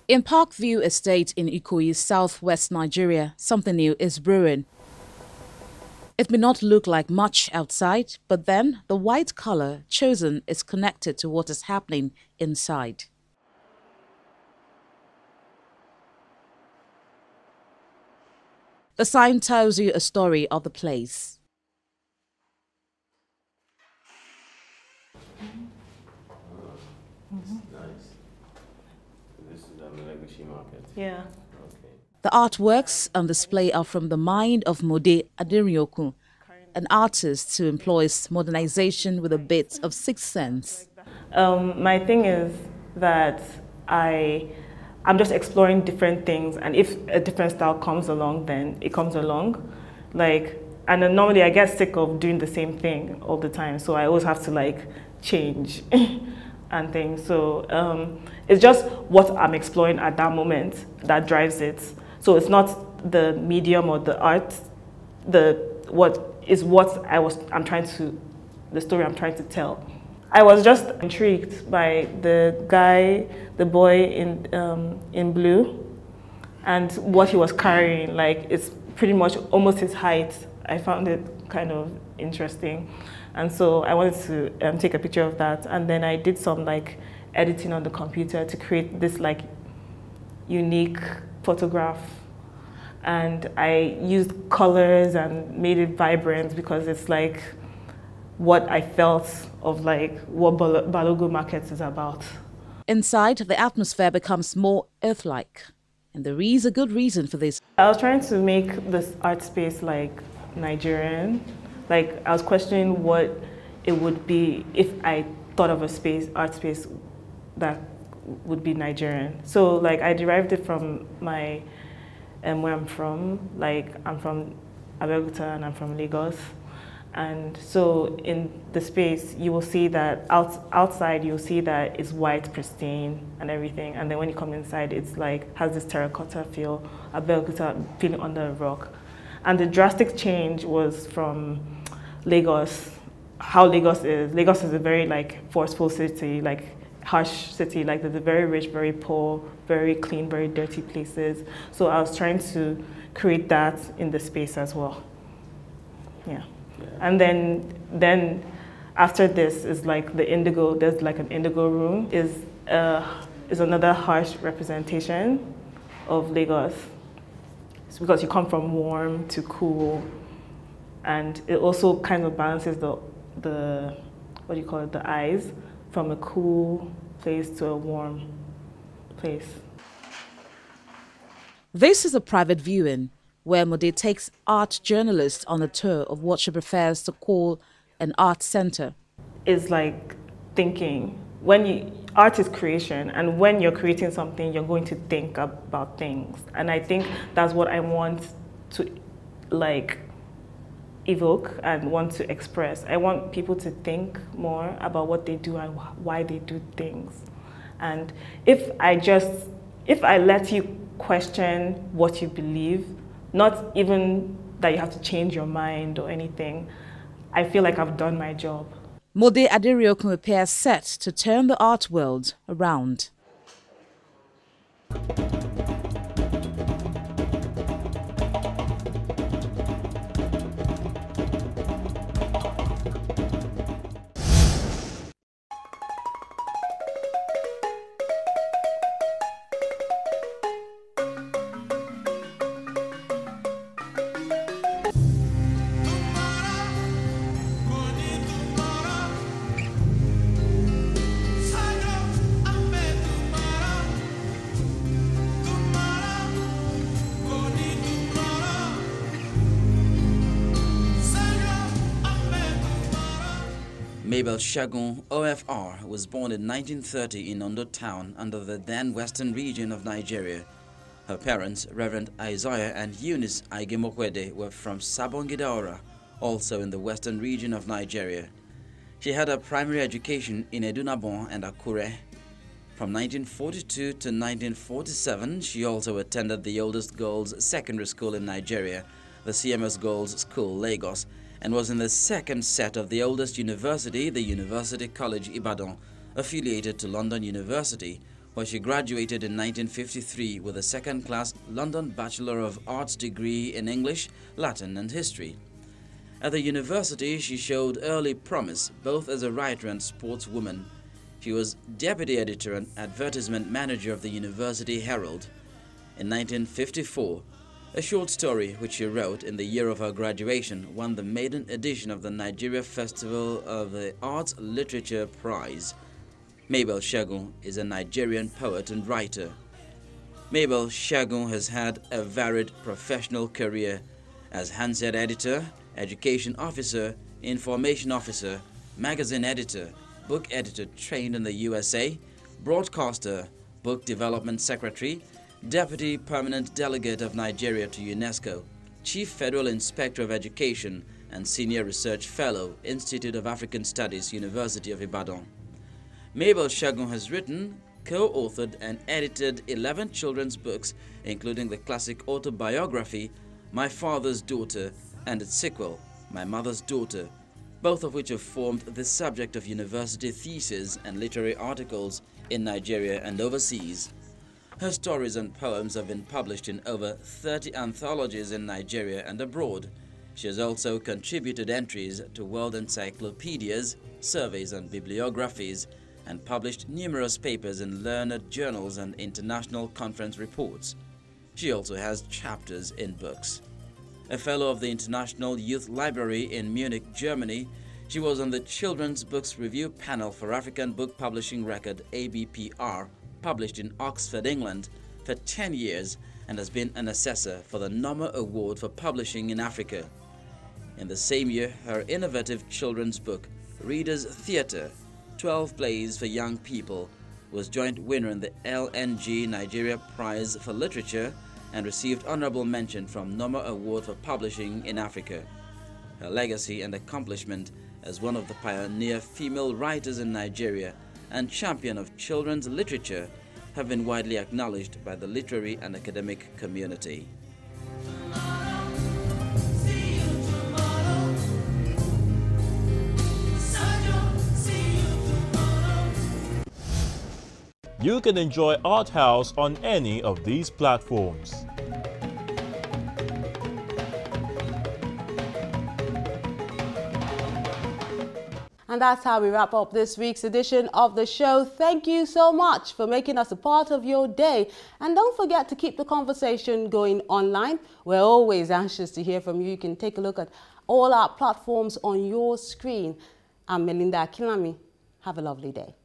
In Parkview Estate in Ikoyi, southwest Nigeria, something new is brewing. It may not look like much outside, but then the white color chosen is connected to what is happening inside. The sign tells you a story of the place. Nice. This is a legacy market. Yeah. Okay. The artworks on display are from the mind of Mode Adirioku, an artist who employs modernization with a bit of sixth sense. My thing is that I'm just exploring different things, and if a different style comes along, then it comes along. And then normally I get sick of doing the same thing all the time, so I always have to change and things. So it's just what I'm exploring at that moment that drives it. So it's not the medium or the art, the story I'm trying to tell. I was just intrigued by the boy in blue, and what he was carrying. It's pretty much almost his height. I found it kind of interesting, and so I wanted to take a picture of that. And then I did some editing on the computer to create this unique photograph. And I used colors and made it vibrant because it's what I felt of what Balogo Market is about. Inside, the atmosphere becomes more earth-like, and there is a good reason for this. I was trying to make this art space Nigerian. I was questioning what it would be if I thought of art space that would be Nigerian. So I derived it from where I'm from. I'm from Abeokuta and I'm from Lagos. And so in the space, you will see that outside, you'll see that it's white, pristine, and everything. And then when you come inside, it's has this terracotta feel, Abeokuta feeling under a rock. And the drastic change was from Lagos, how Lagos is. Lagos is a very forceful city, harsh city. There's a very rich, very poor, very clean, very dirty places. So I was trying to create that in the space as well. Yeah. And then after this is the indigo. There's an indigo room. Is another harsh representation of Lagos. It's because you come from warm to cool, and it also kind of balances the what do you call it, the eyes, from a cool place to a warm place. This is a private viewing where Mode takes art journalists on a tour of what she prefers to call an art center. It's thinking. Art is creation, and when you're creating something, you're going to think about things. And I think that's what I want to evoke and want to express. I want people to think more about what they do and why they do things. And if I let you question what you believe, not even that you have to change your mind or anything, I feel like I've done my job. Mode Adirioku appears set to turn the art world around. Mabel Shagun, OFR, was born in 1930 in Ondo Town under the then western region of Nigeria. Her parents, Reverend Isaiah and Eunice Aigemokwede, were from Sabongidaora, also in the western region of Nigeria. She had her primary education in Edunabon and Akure. From 1942 to 1947, she also attended the oldest girls' secondary school in Nigeria, the CMS Girls' School, Lagos, and was in the second set of the oldest university, the University College Ibadan, affiliated to London University, where she graduated in 1953 with a second-class London Bachelor of Arts degree in English, Latin and History. At the university, she showed early promise, both as a writer and sportswoman. She was deputy editor and advertisement manager of the University Herald. In 1954, a short story which she wrote in the year of her graduation won the maiden edition of the Nigeria Festival of the Arts Literature Prize. Mabel Shagun is a Nigerian poet and writer. Mabel Shagun has had a varied professional career as handset editor, education officer, information officer, magazine editor, book editor trained in the USA, broadcaster, book development secretary, deputy permanent delegate of Nigeria to UNESCO, chief federal inspector of education, and senior research fellow, Institute of African Studies, University of Ibadan. Mabel Shagun has written, co-authored and edited 11 children's books, including the classic autobiography, My Father's Daughter, and its sequel, My Mother's Daughter, both of which have formed the subject of university theses and literary articles in Nigeria and overseas. Her stories and poems have been published in over 30 anthologies in Nigeria and abroad. She has also contributed entries to world encyclopedias, surveys and bibliographies, and published numerous papers in learned journals and international conference reports. She also has chapters in books. A fellow of the International Youth Library in Munich, Germany, she was on the Children's Books Review Panel for African Book Publishing Record ABPR, published in Oxford, England, for 10 years and has been an assessor for the Noma Award for Publishing in Africa. In the same year, her innovative children's book, Reader's Theatre, 12 Plays for Young People, was joint winner in the LNG Nigeria Prize for Literature and received honorable mention from Noma Award for Publishing in Africa. Her legacy and accomplishment as one of the pioneer female writers in Nigeria and champion of children's literature have been widely acknowledged by the literary and academic community. You can enjoy Arthouse on any of these platforms. And that's how we wrap up this week's edition of the show. Thank you so much for making us a part of your day. And don't forget to keep the conversation going online. We're always anxious to hear from you. You can take a look at all our platforms on your screen. I'm Melinda Akilami. Have a lovely day.